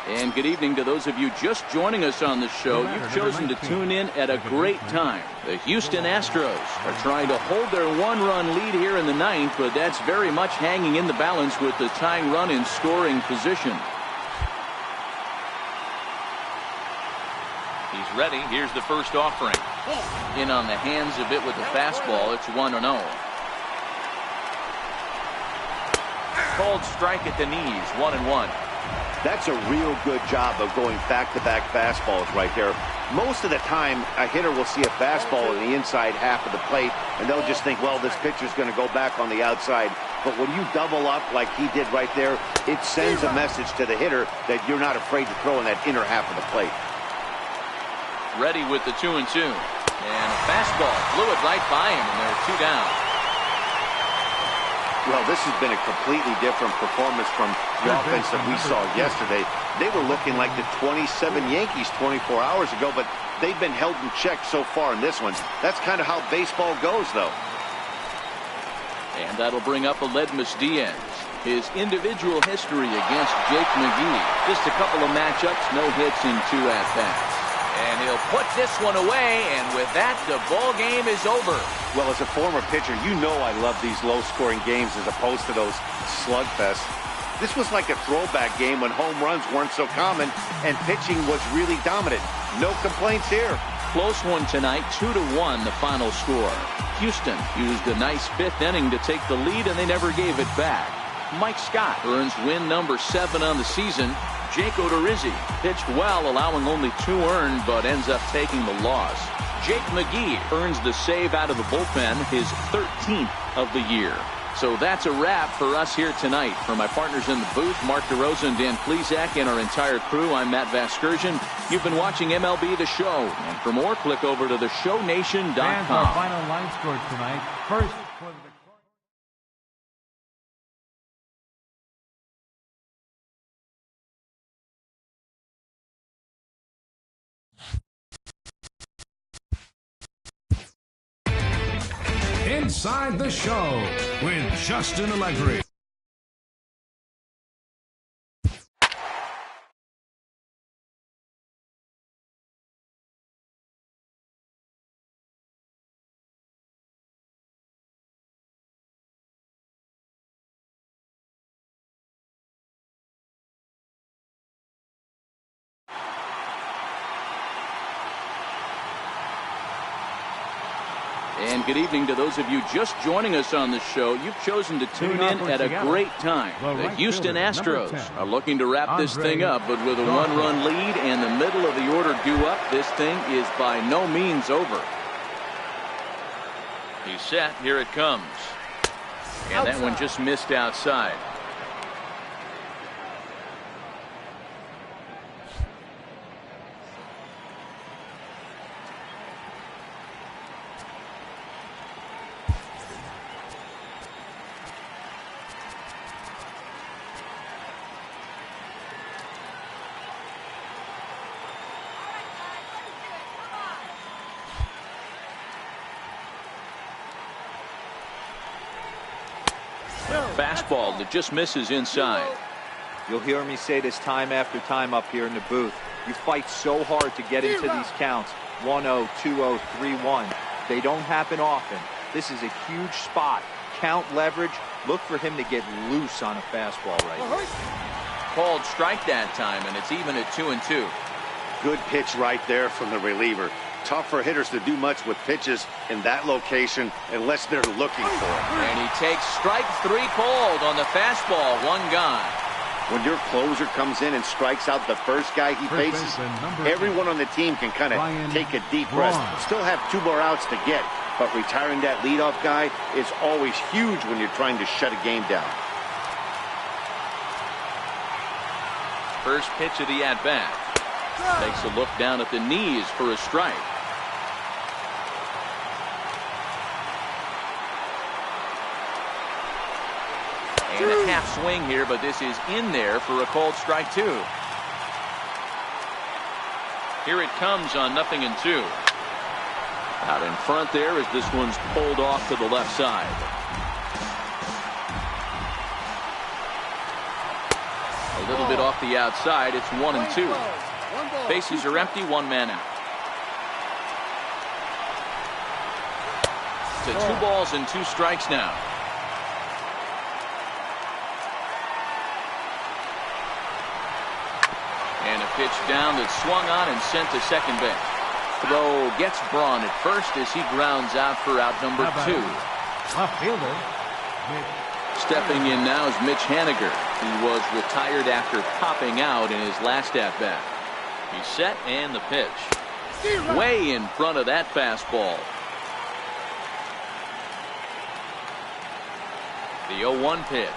And good evening to those of you just joining us on the show. You've chosen to tune in at a great time. The Houston Astros are trying to hold their one-run lead here in the ninth, but that's very much hanging in the balance with the tying run in scoring position. He's ready. Here's the first offering. In on the hands a bit with the fastball. It's 1-0. Called strike at the knees. 1-1. That's a real good job of going back-to-back fastballs right there. Most of the time, a hitter will see a fastball in the inside half of the plate, and they'll just think, well, this pitcher's going to go back on the outside. But when you double up like he did right there, it sends a message to the hitter that you're not afraid to throw in that inner half of the plate. Ready with the 2-2. And a fastball blew it right by him, and they're 2 down. Well, this has been a completely different performance from the offense that we saw yesterday. They were looking like the 27 Yankees 24 hours ago, but they've been held in check so far in this one. That's kind of how baseball goes, though. And that'll bring up Aledmus Diaz. His individual history against Jake McGee. Just a couple of matchups, no hits in 2 at-bats. And he'll put this one away, and with that, the ball game is over. Well, as a former pitcher, you know I love these low-scoring games as opposed to those slugfests. This was like a throwback game when home runs weren't so common and pitching was really dominant. No complaints here. Close one tonight, 2-1 the final score. Houston used a nice 5th inning to take the lead, and they never gave it back. Mike Scott earns win number 7 on the season. Jake Odorizzi pitched well, allowing only 2 earned, but ends up taking the loss. Jake McGee earns the save out of the bullpen, his 13th of the year. So that's a wrap for us here tonight. For my partners in the booth, Mark DeRosa and Dan Plesac, and our entire crew, I'm Matt Vasgersian. You've been watching MLB The Show. And for more, click over to theshownation.com. And our final line score tonight. First for the Inside the Show with Justin Allegri. And good evening to those of you just joining us on the show. You've chosen to tune in at a great time. The Houston Astros are looking to wrap this thing up, but with a 1-run lead and the middle of the order due up, this thing is by no means over. He's set. Here it comes. And that one just missed outside. Fastball that just misses inside. You'll hear me say this time after time up here in the booth. You fight so hard to get into these counts. 1-0, 2-0, 3-1. They don't happen often. This is a huge spot. Count leverage. Look for him to get loose on a fastball right here. Called strike that time, and it's even at 2-2. Good pitch right there from the reliever. Tough for hitters to do much with pitches in that location unless they're looking for it. And he takes strike 3 called on the fastball. 1 gone. When your closer comes in and strikes out the first guy he faces, everyone on the team can kind of take a deep breath. Still have 2 more outs to get, but retiring that leadoff guy is always huge when you're trying to shut a game down. First pitch of the at-bat. Takes a look down at the knees for a strike. And a half swing here, but this is in there for a called strike 2. Here it comes on 0-2. Out in front there as this one's pulled off to the left side. A little bit off the outside. It's 1-2. Bases are empty. One man out. To 2 balls and 2 strikes now. And a pitch down that's swung on and sent to second base. Throw gets Braun at first as he grounds out for out number 2. Left fielder. Stepping in now is Mitch Haniger. He was retired after popping out in his last at-bat. He's set and the pitch. Way in front of that fastball. The 0-1 pitch.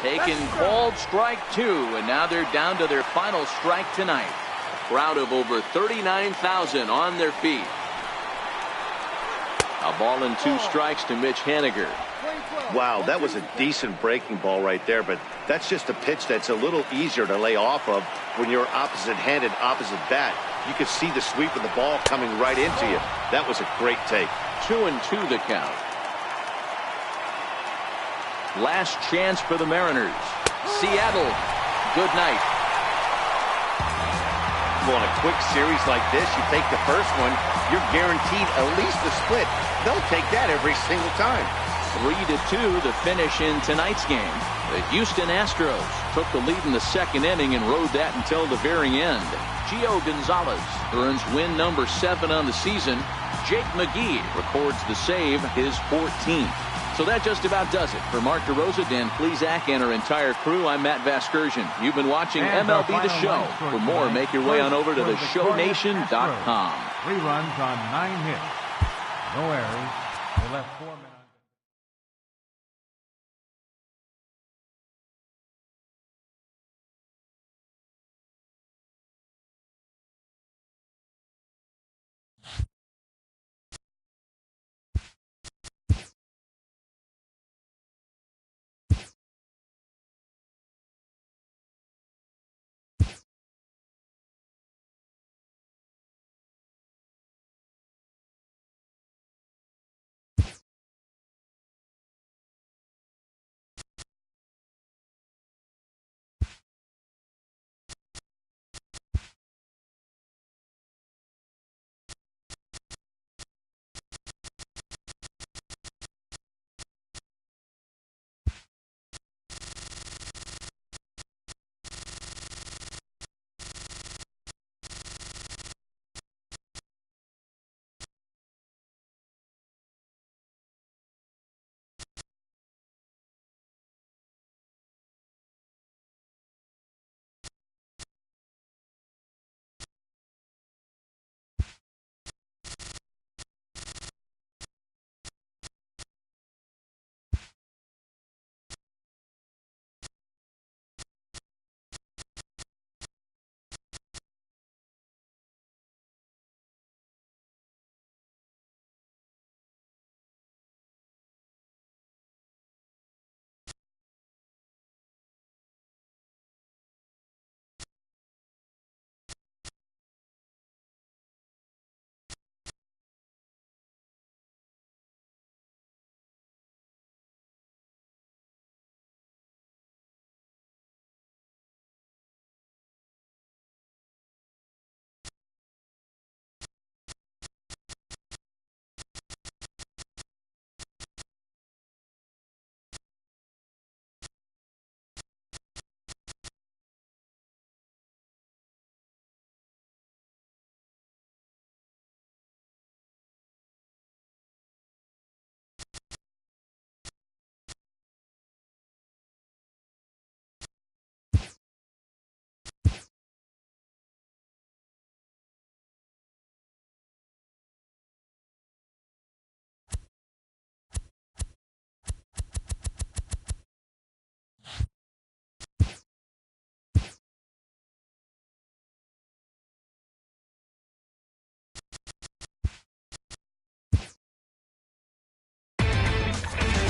Taken, called, strike 2, and now they're down to their final strike tonight. A crowd of over 39,000 on their feet. A ball and 2 strikes to Mitch Haniger. Wow, that was a decent breaking ball right there, but that's just a pitch that's a little easier to lay off of when you're opposite-handed, opposite bat. You could see the sweep of the ball coming right into you. That was a great take. 2-2 the count. Last chance for the Mariners. Seattle, good night. Well, in a quick series like this, you take the first one, you're guaranteed at least a split. They'll take that every single time. 3-2 to finish in tonight's game. The Houston Astros took the lead in the second inning and rode that until the very end. Gio Gonzalez earns win number 7 on the season. Jake McGee records the save, his 14th. So that just about does it. For Mark DeRosa, Dan Plesac, and our entire crew, I'm Matt Vasgersian. You've been watching MLB The Show. For more, make your way on over to theshownation.com. 3 runs on 9 hits. No errors. They left 4 men.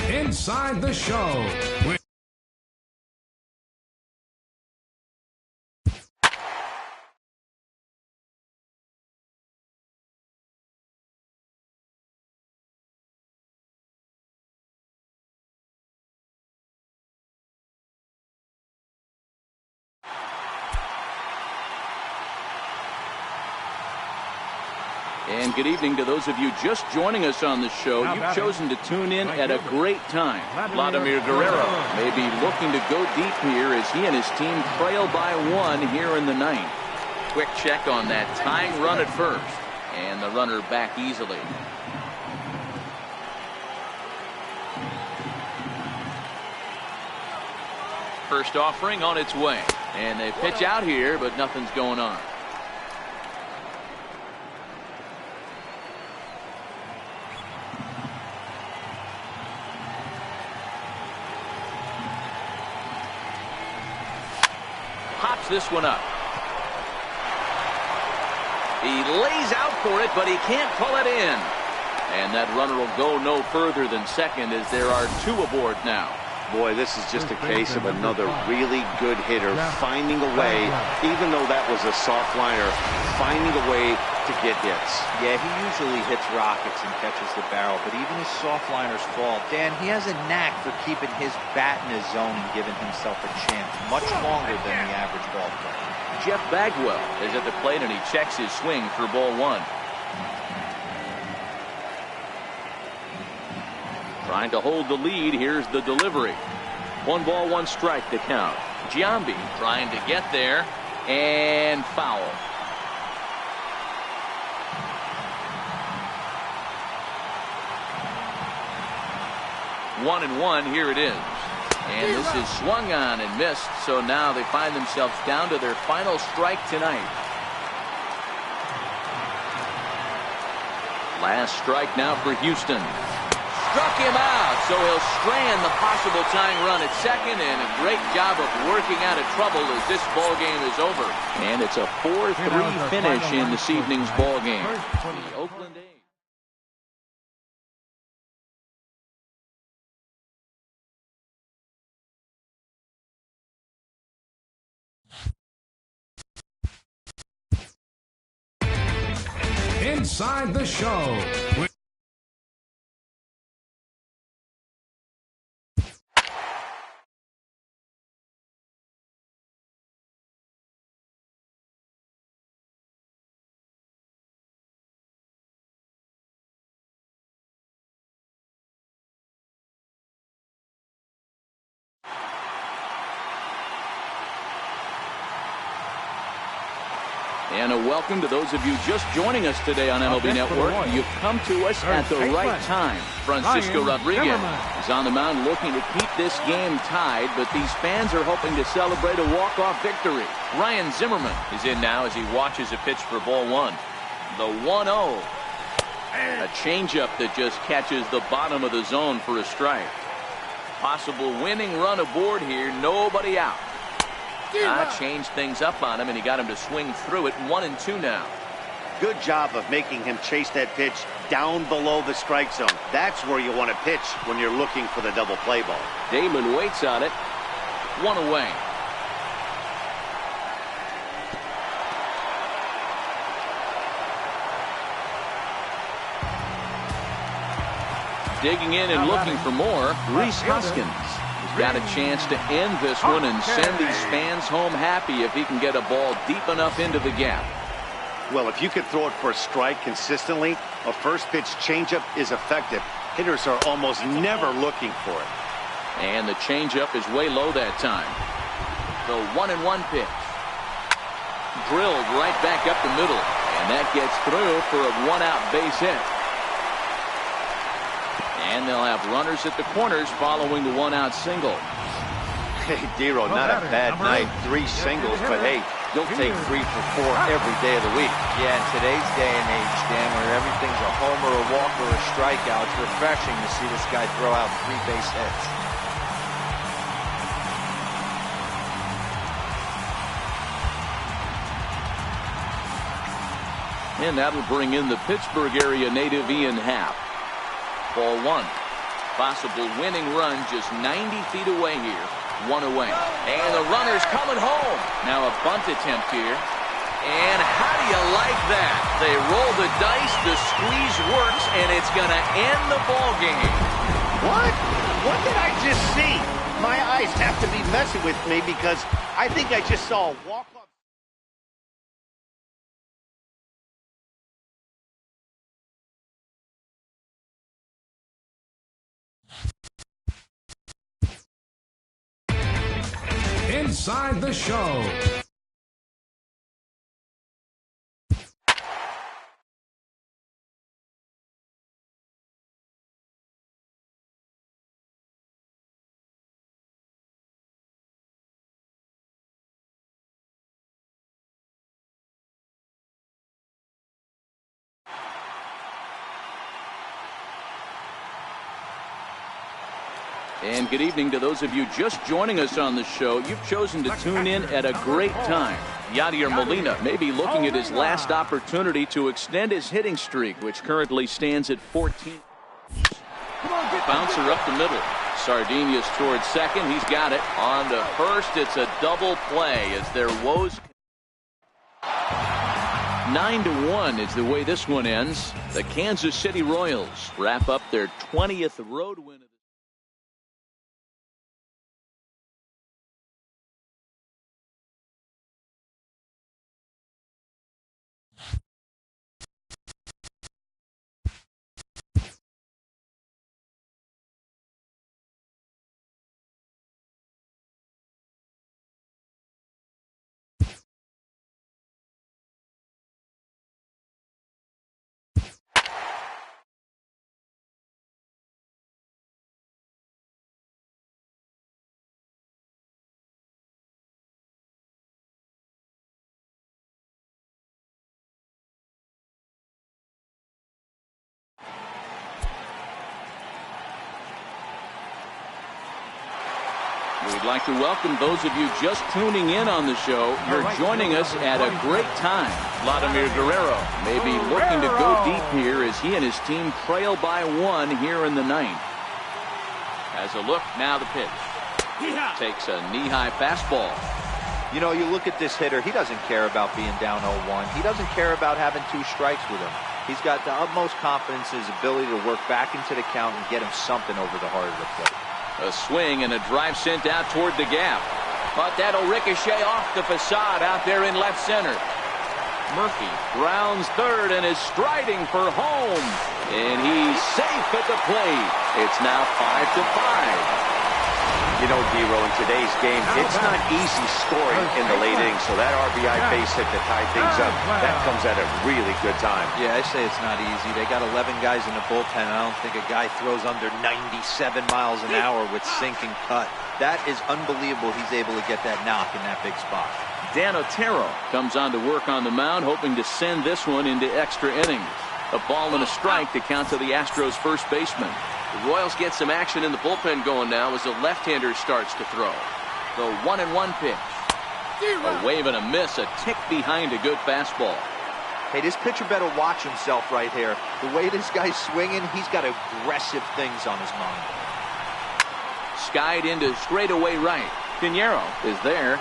Inside the Show with And good evening to those of you just joining us on the show. You've chosen to tune in at a great time. Vladimir Guerrero may be looking to go deep here as he and his team trail by 1 here in the 9th. Quick check on that tying run at first. And the runner back easily. First offering on its way. And they pitch out here, but nothing's going on. Pops this one up. He lays out for it, but he can't pull it in. And that runner will go no further than second as there are 2 aboard now. Boy, this is just a case of another really good hitter finding a way, even though that was a soft liner, finding a way to get hits. Yeah, he usually hits rockets and catches the barrel, but even his soft liners fall. Dan, he has a knack for keeping his bat in his zone and giving himself a chance much longer than the average ball player. Jeff Bagwell is at the plate and he checks his swing for ball 1. Trying to hold the lead. Here's the delivery. 1 ball, 1 strike to count. Giambi trying to get there and foul. One and 1. Here it is. And this is swung on and missed. So now they find themselves down to their final strike tonight. Last strike now for Houston. Struck him out, so he'll strand the possible tying run at second, and a great job of working out of trouble as this ball game is over. And it's a 4-3 finish in this evening's ball game. The Oakland A's. Inside the Show. And a welcome to those of you just joining us today on MLB Network. You've come to us at the right time. Francisco Rodriguez is on the mound looking to keep this game tied, but these fans are hoping to celebrate a walk-off victory. Ryan Zimmerman is in now as he watches a pitch for ball 1. The 1-0. A changeup that just catches the bottom of the zone for a strike. Possible winning run aboard here. Nobody out. Changed things up on him, and he got him to swing through it. 1 and 2 now. Good job of making him chase that pitch down below the strike zone. That's where you want to pitch when you're looking for the double play ball. Damon waits on it. 1 away. Digging in and looking for more, Rhys Hoskins. Got a chance to end this one and send these fans home happy if he can get a ball deep enough into the gap. Well, if you could throw it for a strike consistently, a first pitch changeup is effective. Hitters are almost never looking for it. And the changeup is way low that time. The 1-1 pitch. Drilled right back up the middle. And that gets through for a 1-out base hit. And they'll have runners at the corners following the 1-out single. Hey, Dero, not a bad night. 3 singles, but hey, you'll take 3 for 4 every day of the week. Yeah, in today's day and age, Dan, where everything's a homer, a walk, or a strikeout, it's refreshing to see this guy throw out 3 base hits. And that'll bring in the Pittsburgh area native Ian Happ. Ball 1. Possible winning run just 90 feet away here. 1 away. And the runner's coming home. Now a bunt attempt here. And how do you like that? They roll the dice, the squeeze works, and it's going to end the ball game. What? What did I just see? My eyes have to be messing with me because I think I just saw a walk-off. Inside the Show. And good evening to those of you just joining us on the show. You've chosen to tune in at a great time. Yadier Molina may be looking at his last opportunity to extend his hitting streak, which currently stands at 14. Bouncer up the middle. Sardinia's towards second. He's got it. On to first. It's a double play as their woes. 9-1 is the way this one ends. The Kansas City Royals wrap up their 20th road win. We'd like to welcome those of you just tuning in on the show. You're joining us at a great time. Vladimir Guerrero may be looking to go deep here as he and his team trail by one here in the ninth. As a look, now the pitch. Takes a knee-high fastball. You know, you look at this hitter, he doesn't care about being down 0-1. He doesn't care about having 2 strikes with him. He's got the utmost confidence in his ability to work back into the count and get him something over the heart of the plate. A swing and a drive sent out toward the gap. But that'll ricochet off the facade out there in left center. Murphy rounds third and is striding for home. And he's safe at the plate. It's now 5-5. You know, D-Row, in today's game, it's not easy scoring in the late innings, so that RBI base hit to tie things up, that comes at a really good time. Yeah, I say it's not easy. They got 11 guys in the bullpen. I don't think a guy throws under 97 miles an hour with sink and cut. That is unbelievable he's able to get that knock in that big spot. Dan Otero comes on to work on the mound, hoping to send this one into extra innings. A ball and a strike to count to the Astros first baseman. The Royals get some action in the bullpen going now as the left-hander starts to throw. The 1-1 pitch. A wave and a miss, a tick behind a good fastball. Hey, this pitcher better watch himself right here. The way this guy's swinging, he's got aggressive things on his mind. Skied into straightaway right. Pinheiro is there.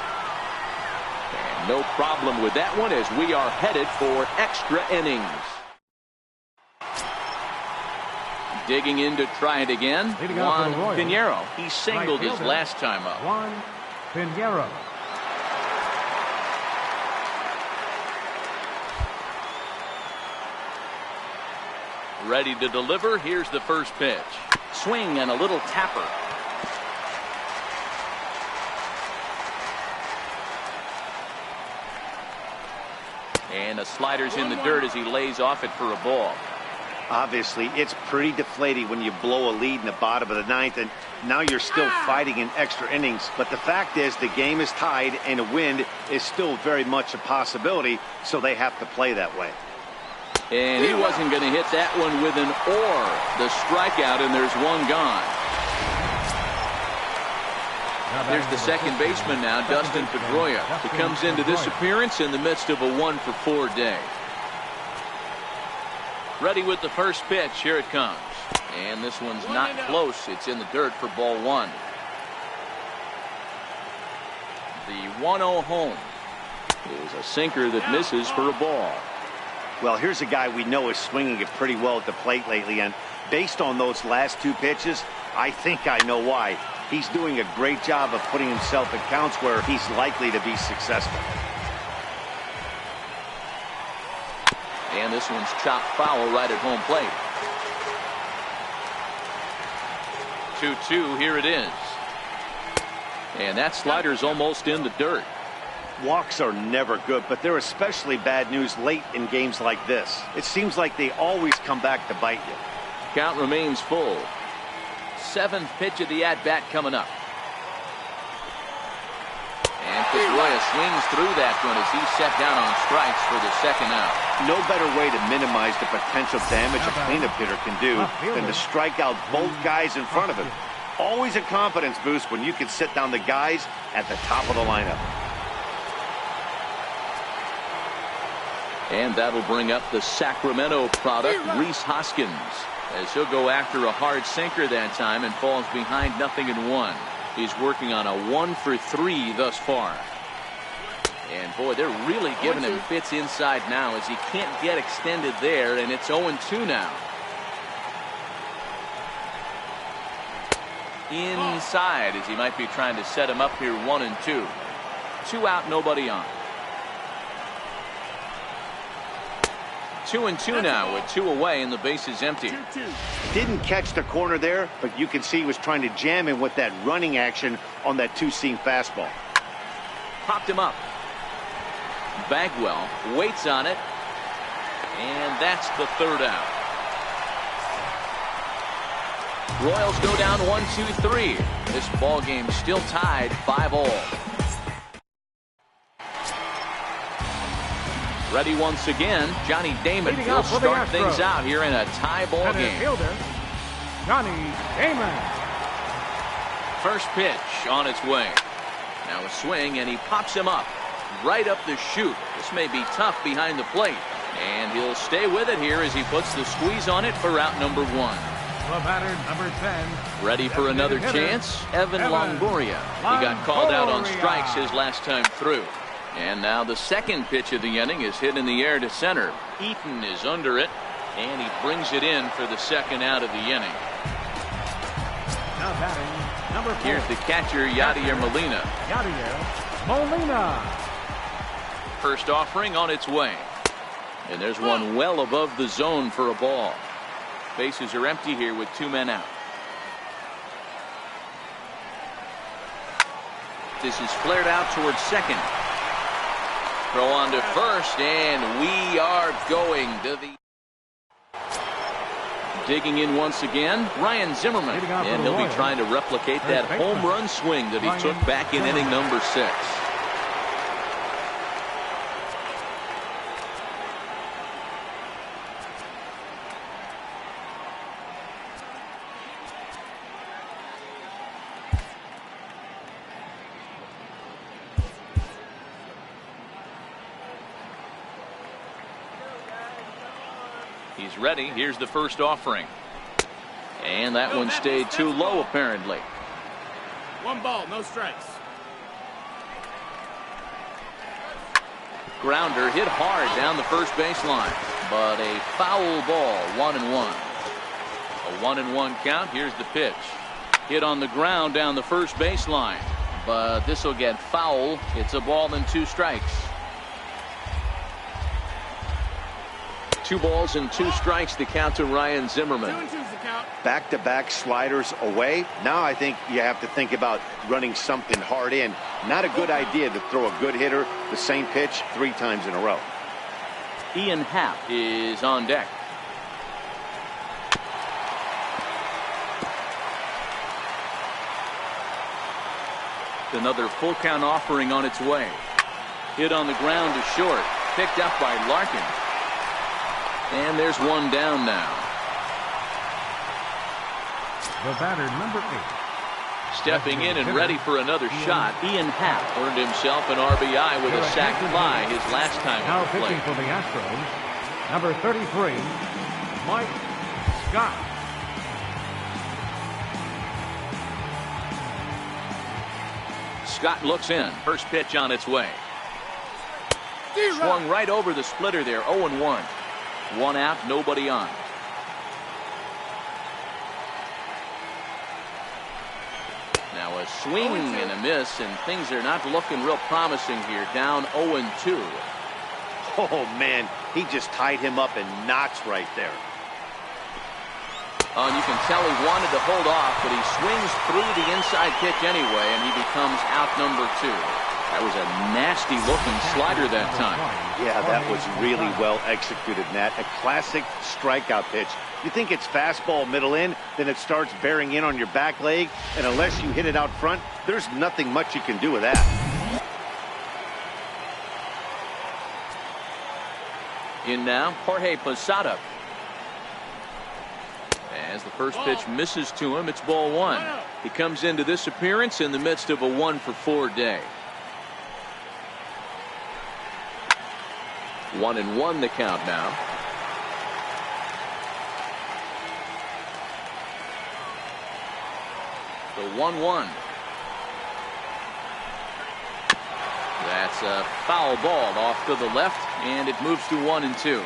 And no problem with that one as we are headed for extra innings. Digging in to try it again. Juan Pinheiro. He singled his last time up. Juan Pinheiro. Ready to deliver. Here's the first pitch. Swing and a little tapper. And the slider's in the dirt as he lays off it for a ball. Obviously, it's pretty deflating when you blow a lead in the bottom of the ninth, and now you're still fighting in extra innings. But the fact is, the game is tied, and a win is still very much a possibility, so they have to play that way. And he wasn't going to hit that one with an or. The strikeout, and there's one gone. There's the second baseman now, Dustin Pedroia. He comes into this appearance in the midst of a 1-for-4 day. Ready with the first pitch. Here it comes. And this one's not close. It's in the dirt for ball one. The 1-0 home is a sinker that misses for a ball. Well, here's a guy we know is swinging it pretty well at the plate lately, and based on those last 2 pitches, I think I know why. He's doing a great job of putting himself in counts where he's likely to be successful. And this one's chopped foul right at home plate. 2-2, here it is. And that slider's almost in the dirt. Walks are never good, but they're especially bad news late in games like this. It seems like they always come back to bite you. Count remains full. 7th pitch of the at-bat coming up. And Pedroia swings through that one as he's set down on strikes for the 2nd out. No better way to minimize the potential damage a cleanup hitter can do than to strike out both guys in front of him. Always a confidence boost when you can sit down the guys at the top of the lineup. And that'll bring up the Sacramento product, Rhys Hoskins, as he'll go after a hard sinker that time and falls behind 0-1. He's working on a 1-for-3 thus far. And boy, they're really giving him fits inside now as he can't get extended there, and it's 0-2 now. Inside as he might be trying to set him up here 1-2. 2 out, nobody on. 2-2 now with 2 away and the base is empty. Didn't catch the corner there, but you can see he was trying to jam him with that running action on that 2-seam fastball. Popped him up. Bagwell waits on it, and that's the 3rd out. Royals go down 1-2-3. This ball game still tied 5-all. Ready once again, Johnny Damon will start things out here in a tie ball game. Fielder, Johnny Damon. First pitch on its way. Now a swing, and he pops him up right up the chute. This may be tough behind the plate, and he'll stay with it here as he puts the squeeze on it for out number 1. The batter, number 10. Ready for another chance, Evan Longoria. He got called out on strikes his last time through. And now the 2nd pitch of the inning is hit in the air to center. Eaton is under it, and he brings it in for the 2nd out of the inning. Now batting, number 4. Here's the catcher, Yadier Molina. Yadier Molina. First offering on its way. And there's one well above the zone for a ball. Bases are empty here with 2 men out. This is flared out towards 2nd. Throw on to 1st, and we are going to the... Digging in once again, Ryan Zimmerman. And he'll be trying to replicate that home run swing that he took back in inning number 6. He's ready. Here's the first offering. And that one stayed too low, apparently. 1 ball, no strikes. Grounder hit hard down the first baseline, but a foul ball, 1-1. A 1-1 count. Here's the pitch. Hit on the ground down the first baseline, but this will get foul. It's a ball and 2 strikes. 2 balls and 2 strikes to count to Ryan Zimmerman. 2-2's the count. Back-to-back sliders away. Now I think you have to think about running something hard in. Not a good idea to throw a good hitter the same pitch 3 times in a row. Ian Happ is on deck. Another full count offering on its way. Hit on the ground to short. Picked up by Larkin. And there's one down now. The batter, number 8. Stepping in and ready for another shot, Ian Happ earned himself an RBI with a sac fly his last time Now on the pitching plate. for the Astros, number 33, Mike Scott. Scott looks in. First pitch on its way. Swung right over the splitter there. 0-1. 1 out, nobody on. Now a swing and a miss, and things are not looking real promising here. Down 0-2. Oh, man, he just tied him up in knots right there. And you can tell he wanted to hold off, but he swings through the inside pitch anyway, and he becomes out number 2. That was a nasty-looking slider that time. Yeah, that was really well executed, Nat. A classic strikeout pitch. You think it's fastball middle in, then it starts bearing in on your back leg, and unless you hit it out front, there's nothing much you can do with that. In now, Jorge Posada. As the first pitch misses to him, it's ball 1. He comes into this appearance in the midst of a 1-for-4 day. 1-1 the count now. The 1-1. That's a foul ball off to the left, and it moves to 1-2.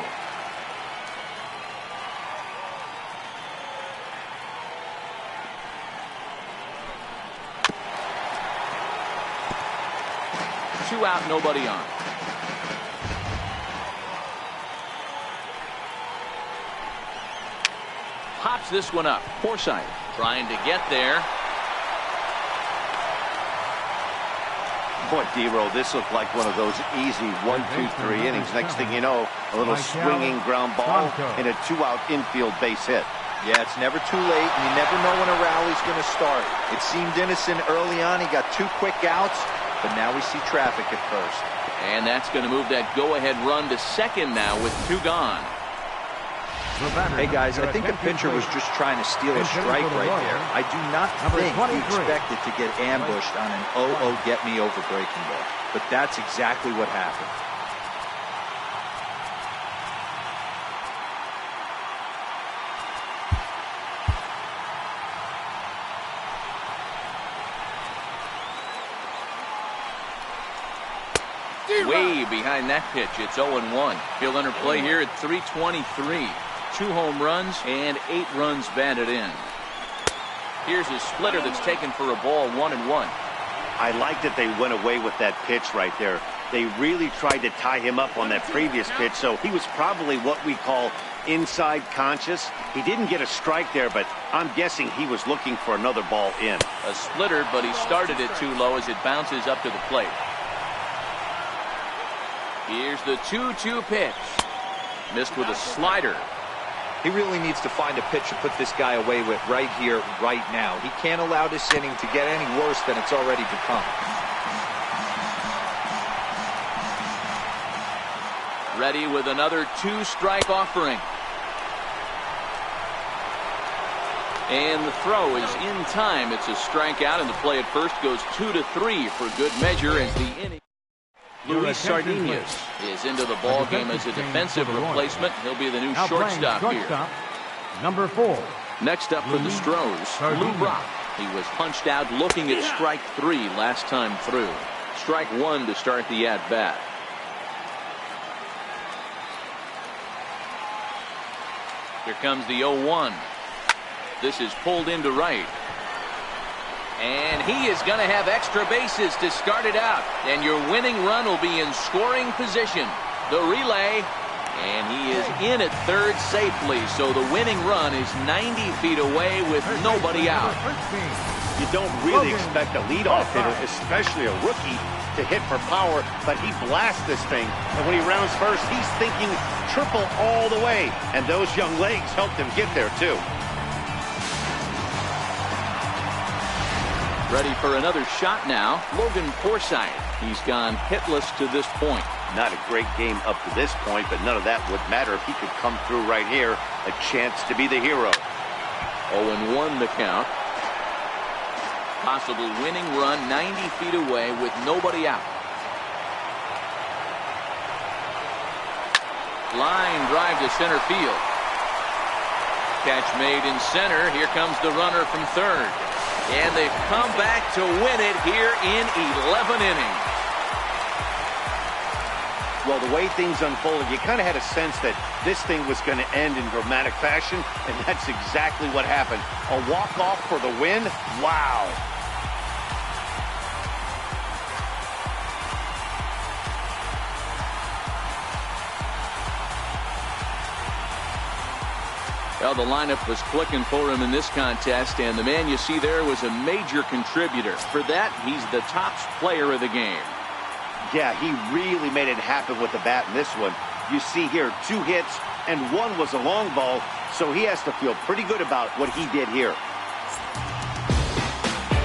Two out, nobody on. Pops this one up. Forsythe trying to get there. Boy, D-Row, this looked like one of those easy 1, 2, 3 innings. Next thing you know, a little swinging ground ball and a 2-out infield base hit. Yeah, it's never too late, and you never know when a rally's going to start. It seemed innocent early on. He got 2 quick outs, but now we see traffic at first. And that's going to move that go-ahead run to second now with 2 gone. Hey, guys, I think the pitcher was just trying to steal a strike right there. I do not think he expected to get ambushed on an 0-0 get-me-over breaking ball. But that's exactly what happened. Way behind that pitch. It's 0-1. He'll enter play here at 323. 2 home runs and 8 runs batted in. Here's a splitter that's taken for a ball, 1-1. I like that they went away with that pitch right there. They really tried to tie him up on that previous pitch, so he was probably what we call inside conscious. He didn't get a strike there, but I'm guessing he was looking for another ball in. A splitter, but he started it too low as it bounces up to the plate. Here's the 2-2 pitch. Missed with a slider. He really needs to find a pitch to put this guy away with right here, right now. He can't allow this inning to get any worse than it's already become. Ready with another 2-strike offering. And the throw is in time. It's a strikeout, and the play at first goes 2-3 for good measure as the inning. Luis Sardinas is into the ball game as a defensive replacement. He'll be the new shortstop here. Number 4. Next up for the Astros, Lou Brock. He was punched out looking at strike 3 last time through. Strike 1 to start the at-bat. Here comes the 0-1. This is pulled into right. And he is going to have extra bases to start it out. And your winning run will be in scoring position. The relay. And he is in at third safely. So the winning run is 90 feet away with nobody out. You don't really expect a leadoff hitter, especially a rookie, to hit for power. But he blasts this thing. And when he rounds first, he's thinking triple all the way. And those young legs helped him get there, too. Ready for another shot now. Logan Forsythe. He's gone hitless to this point. Not a great game up to this point, but none of that would matter if he could come through right here. A chance to be the hero. 0-1 the count. Possible winning run 90 feet away with nobody out. Line drive to center field. Catch made in center. Here comes the runner from third. And they've come back to win it here in 11 innings. Well, the way things unfolded, you kind of had a sense that this thing was going to end in dramatic fashion, and that's exactly what happened. A walk-off for the win? Wow. Well, the lineup was clicking for him in this contest, and the man you see there was a major contributor. For that, he's the top player of the game. Yeah, he really made it happen with the bat in this one. You see here 2 hits, and 1 was a long ball, so he has to feel pretty good about what he did here.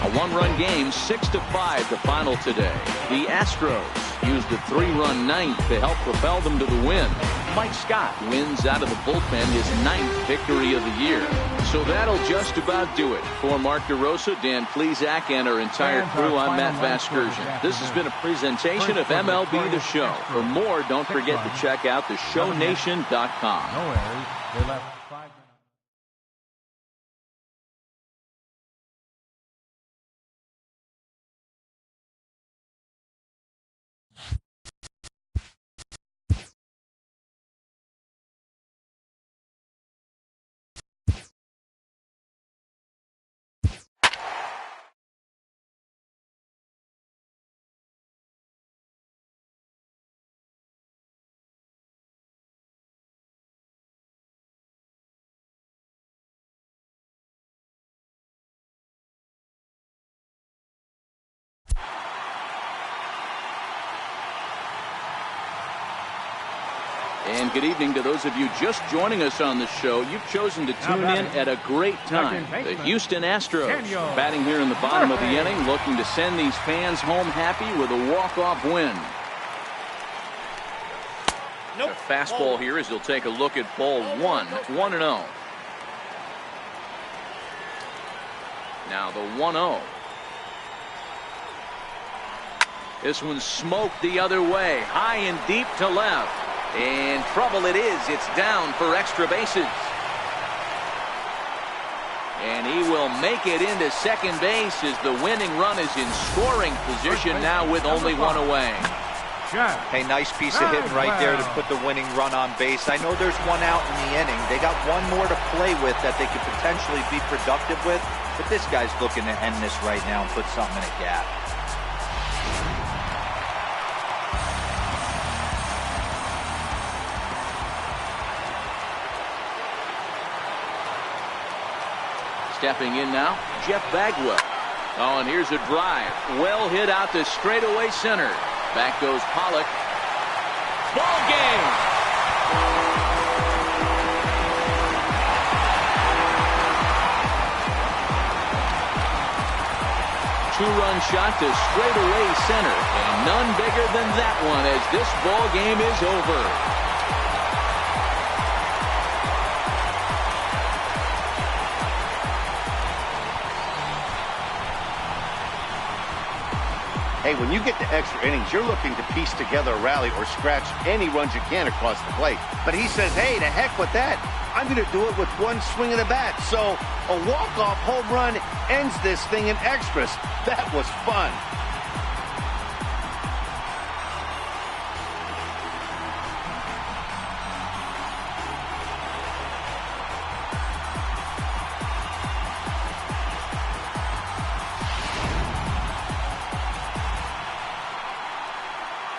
A 1-run game, 6-5 the final today. The Astros used a 3-run ninth to help propel them to the win. Mike Scott wins out of the bullpen his 9th victory of the year. So that'll just about do it. For Mark DeRosa, Dan Plesac, and our entire crew, I'm Matt Vasgersian. This has been a presentation of MLB The Show. For more, don't forget to check out theshownation.com. No errors. They left 5 minutes. And good evening to those of you just joining us on the show. You've chosen to tune in at a great time. The Houston Astros batting here in the bottom of the inning, looking to send these fans home happy with a walk-off win. A fastball here as he'll take a look at ball 1, 1-0. Now the 1-0. This one's smoked the other way, high and deep to left. And trouble it is. It's down for extra bases. And he will make it into second base as the winning run is in scoring position now with only 1 away. Hey, nice piece of hitting right there to put the winning run on base. I know there's 1 out in the inning. They got 1 more to play with that they could potentially be productive with. But this guy's looking to end this right now and put something in a gap. Stepping in now, Jeff Bagwell. Oh, and here's a drive. Well hit out to straightaway center. Back goes Pollock. Ball game! Two-run shot to straightaway center. And none bigger than that one as this ball game is over. Hey, when you get to extra innings, you're looking to piece together a rally or scratch any runs you can across the plate. But he says, hey, to heck with that. I'm going to do it with 1 swing of the bat. So a walk-off home run ends this thing in extras. That was fun.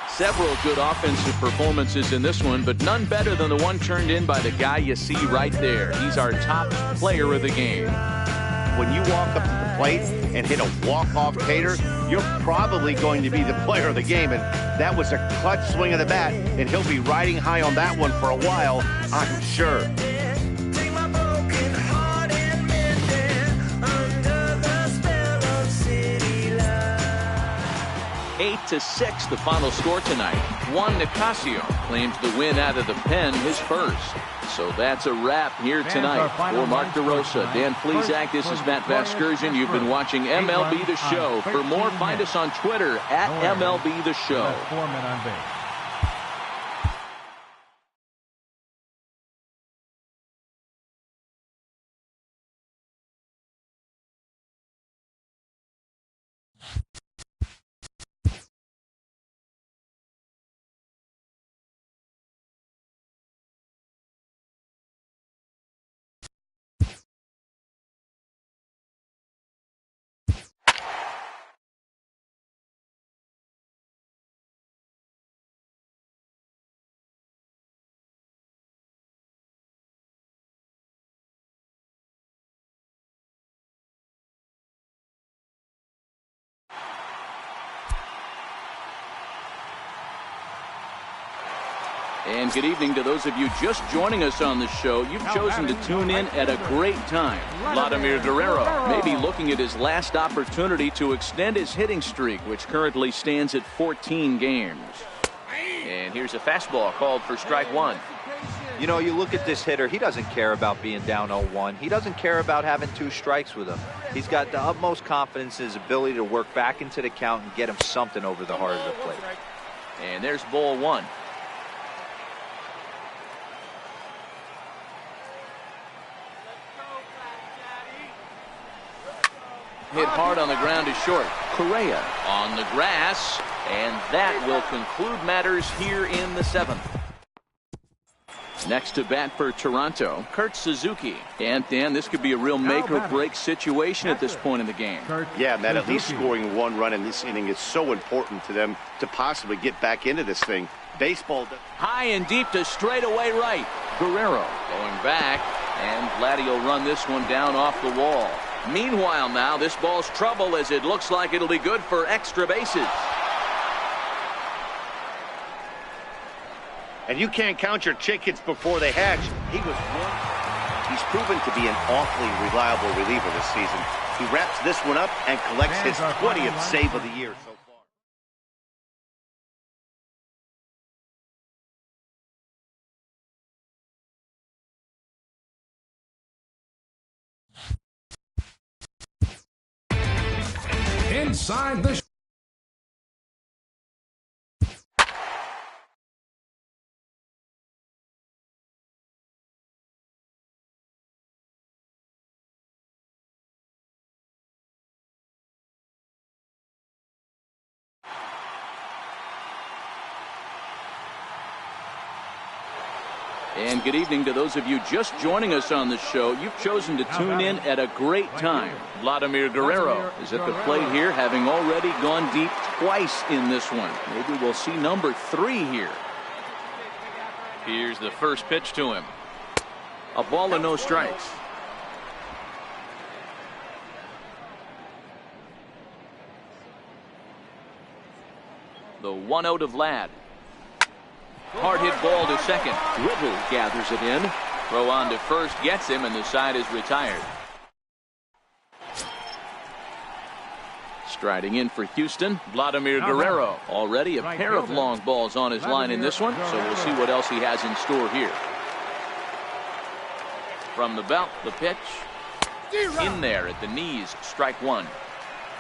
Several good offensive performances in this one, but none better than the one turned in by the guy you see right there. He's our top player of the game. When you walk up to the plate and hit a walk-off tater, you're probably going to be the player of the game. And that was a clutch swing of the bat, and he'll be riding high on that one for a while, I'm sure. 8-6 the final score tonight. Juan Nicasio claims the win out of the pen, his first. So that's a wrap here tonight. For Mark DeRosa, Dan Plesac, this is Matt Vasgersian. You've been watching MLB The Show. For more, find us on Twitter at MLB The Show. 4 men on base. And good evening to those of you just joining us on the show. You've chosen to tune in at a great time. Vladimir Guerrero may be looking at his last opportunity to extend his hitting streak, which currently stands at 14 games. And here's a fastball called for strike one. You know, you look at this hitter, he doesn't care about being down 0-1. He doesn't care about having 2 strikes with him. He's got the utmost confidence in his ability to work back into the count and get him something over the heart of the plate. And there's ball 1. Hit hard on the ground to short. Correa on the grass, and that will conclude matters here in the 7th. Next to bat for Toronto, Kurt Suzuki. And Dan, this could be a real make or break situation at this point in the game. Yeah, Matt, at least scoring 1 run in this inning is so important to them to possibly get back into this thing. Baseball. High and deep to straightaway right. Guerrero going back, and Vladdy will run this one down off the wall. Meanwhile now, this ball's trouble as it looks like it'll be good for extra bases. And you can't count your chickens before they hatch. He's proven to be an awfully reliable reliever this season. He wraps this one up and collects his 20th save of the year so far. Inside the And good evening to those of you just joining us on the show. You've chosen to tune in at a great time. Vladimir Guerrero is at the plate here, having already gone deep twice in this one. Maybe we'll see number 3 here. Here's the first pitch to him. A ball and no strikes. The 1-0 to Vlad. Hard hit ball to second. Whittle gathers it in. Throw on to first gets him, and the side is retired. Striding in for Houston, Vladimir Guerrero. Already a pair of long balls on his line in this one, so we'll see what else he has in store here. From the belt, the pitch. In there at the knees, strike 1.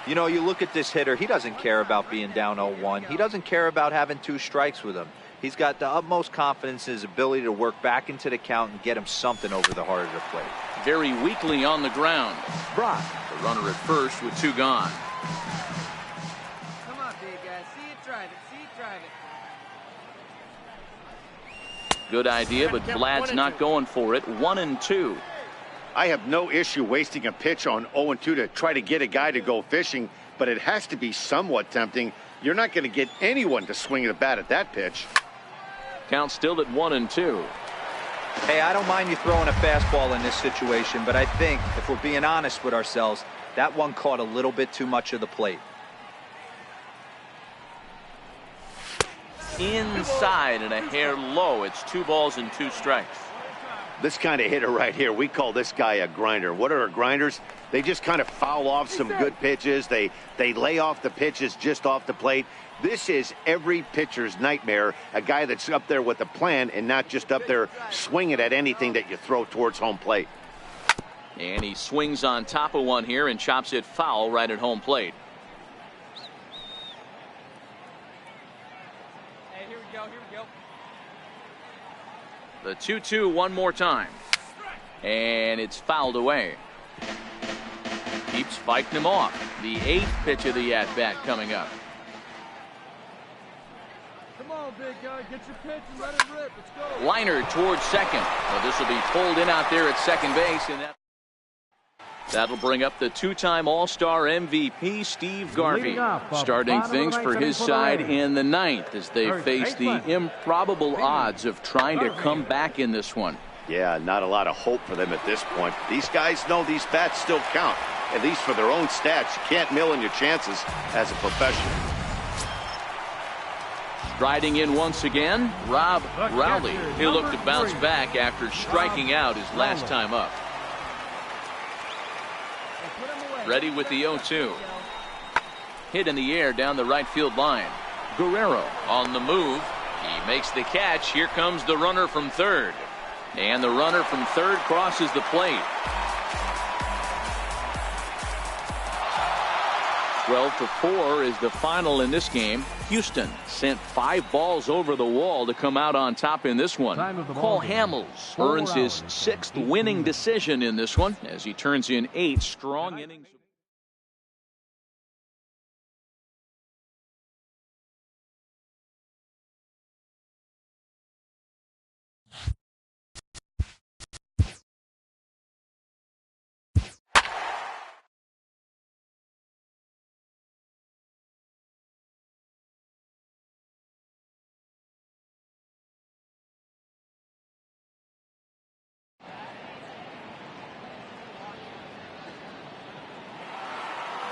You know, you look at this hitter, he doesn't care about being down 0-1. He doesn't care about having 2 strikes with him. He's got the utmost confidence in his ability to work back into the count and get him something over the heart of the plate. Very weakly on the ground. Brock, the runner at first with 2 gone. Come on, big guy. See it, drive it. See it, drive it. Good idea, but Vlad's not going for it. 1-2. I have no issue wasting a pitch on 0-2 to try to get a guy to go fishing, but it has to be somewhat tempting. You're not going to get anyone to swing the bat at that pitch. Count still at 1-2. Hey, I don't mind you throwing a fastball in this situation, but I think, if we're being honest with ourselves, that one caught a little bit too much of the plate. Inside and a hair low. It's 2 balls and 2 strikes. This kind of hitter right here, we call this guy a grinder. What are grinders? They just kind of foul off some good pitches. They lay off the pitches just off the plate. This is every pitcher's nightmare, a guy that's up there with a plan and not just up there swinging at anything that you throw towards home plate. And he swings on top of one here and chops it foul right at home plate. Hey, here we go, here we go. The 2-2 one more time. And it's fouled away. Keeps fighting him off. The 8th pitch of the at-bat coming up. Come on, big guy. Get your pitch and let it rip. Let's go. Liner towards second. Well, this will be pulled in out there at second base. And that'll bring up the 2-time All-Star MVP, Steve Garvey. Starting things for his side in the 9th as they face the improbable odds of trying to come back in this one. Yeah, not a lot of hope for them at this point. These guys know these bats still count, at least for their own stats. You can't mill in your chances as a professional. Striding in once again, Rob Rowley. He'll look to bounce back after striking out his last time up. Ready with the 0-2. Hit in the air down the right field line. Guerrero on the move. He makes the catch. Here comes the runner from third. And the runner from third crosses the plate. 12-4 is the final in this game. Houston sent 5 balls over the wall to come out on top in this one. Paul Hamels earns his 6th winning decision in this one as he turns in 8 strong innings.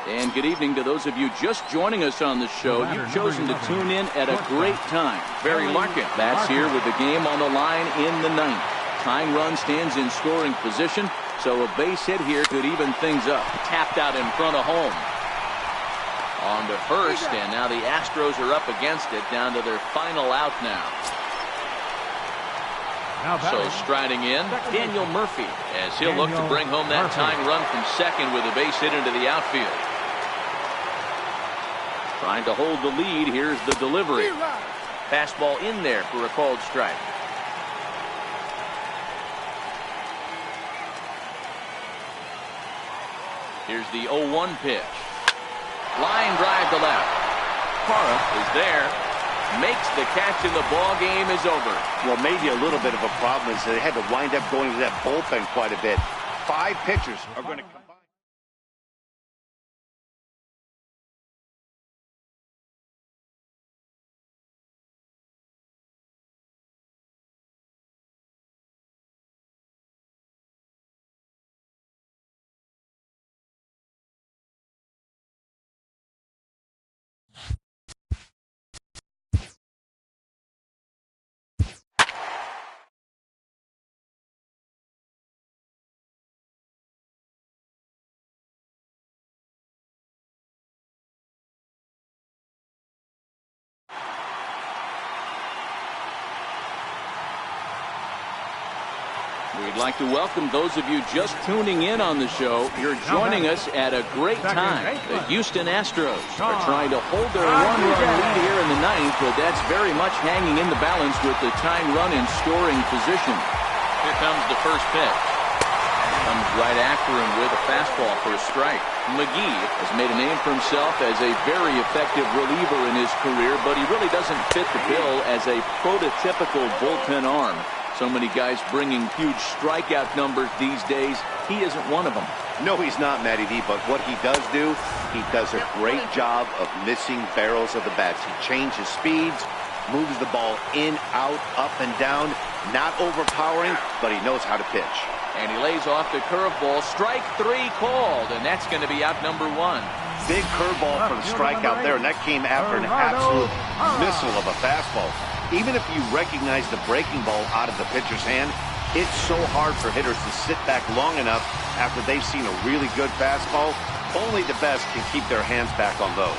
And good evening to those of you just joining us on the show. You've chosen to tune in at a great time. Barry Larkin, that's here with the game on the line in the 9th. Tying run stands in scoring position, so a base hit here could even things up. Tapped out in front of home. On to first, and now the Astros are up against it, down to their final out now. So striding in, Daniel Murphy, as he'll look to bring home that tying run from second with a base hit into the outfield. Trying to hold the lead. Here's the delivery. Fastball in there for a called strike. Here's the 0-1 pitch. Line drive to left. Parra is there. Makes the catch, and the ball game is over. Well, maybe a little bit of a problem is they had to wind up going to that bullpen quite a bit. 5 pitchers are going to combine. We'd like to welcome those of you just tuning in on the show. You're joining us at a great time. The Houston Astros are trying to hold their one-run lead here in the 9th, but that's very much hanging in the balance with the tying run in scoring position. Here comes the first pitch. Comes right after him with a fastball for a strike. McGee has made a name for himself as a very effective reliever in his career, but he really doesn't fit the bill as a prototypical bullpen arm. So many guys bringing huge strikeout numbers these days. He isn't one of them. No, he's not, Matty D, but what he does do, he does a great job of missing barrels of the bats. He changes speeds, moves the ball in, out, up, and down. Not overpowering, but he knows how to pitch. And he lays off the curveball. Strike 3 called, and that's going to be out number 1. Big curveball for the strikeout there, and that came after an absolute missile of a fastball. Even if you recognize the breaking ball out of the pitcher's hand, it's so hard for hitters to sit back long enough after they've seen a really good fastball. Only the best can keep their hands back on those.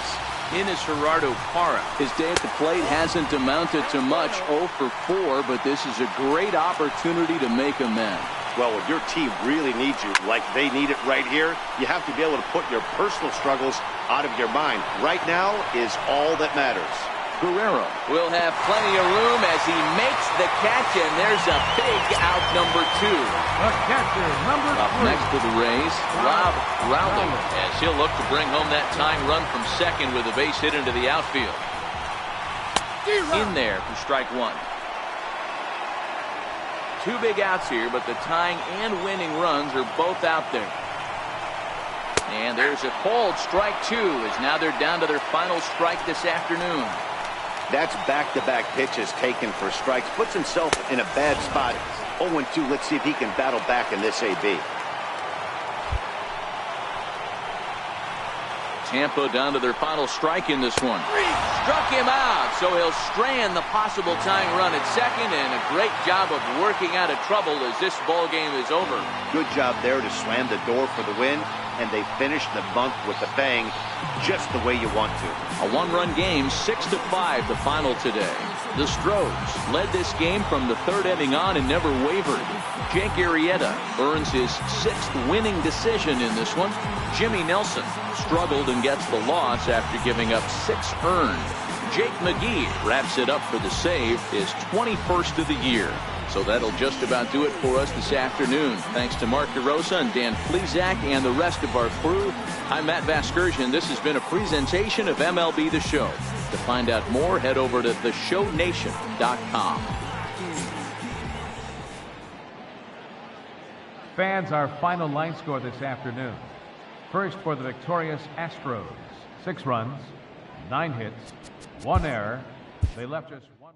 In is Gerardo Parra. His day at the plate hasn't amounted to much, 0 for 4, but this is a great opportunity to make amends. Well, when your team really needs you, like they need it right here, you have to be able to put your personal struggles out of your mind. Right now is all that matters. Guerrero will have plenty of room as he makes the catch, and there's a big out number 2. The catcher, number 3. Up next to the Rays, Rob Rowley, as he'll look to bring home that tying run from second with a base hit into the outfield. In there for strike 1. 2 big outs here, but the tying and winning runs are both out there. And there's a called strike 2, as now they're down to their final strike this afternoon. That's back-to-back pitches taken for strikes. Puts himself in a bad spot. 0-2. Let's see if he can battle back in this AB. Tampa down to their final strike in this one. Struck him out. So he'll strand the possible tying run at second, and a great job of working out of trouble as this ball game is over. Good job there to slam the door for the win, and they finished the month with a bang, just the way you want to. A one-run game, 6-5 the final today. The Astros led this game from the third inning on and never wavered. Jake Arrieta earns his 6th winning decision in this one. Jimmy Nelson struggled and gets the loss after giving up 6 earned. Jake McGee wraps it up for the save, his 21st of the year. So that'll just about do it for us this afternoon. Thanks to Mark DeRosa and Dan Plesac and the rest of our crew. I'm Matt Vasgersian. This has been a presentation of MLB The Show. To find out more, head over to theshownation.com. Fans, our final line score this afternoon. First for the victorious Astros. 6 runs, 9 hits, 1 error. They left just 1.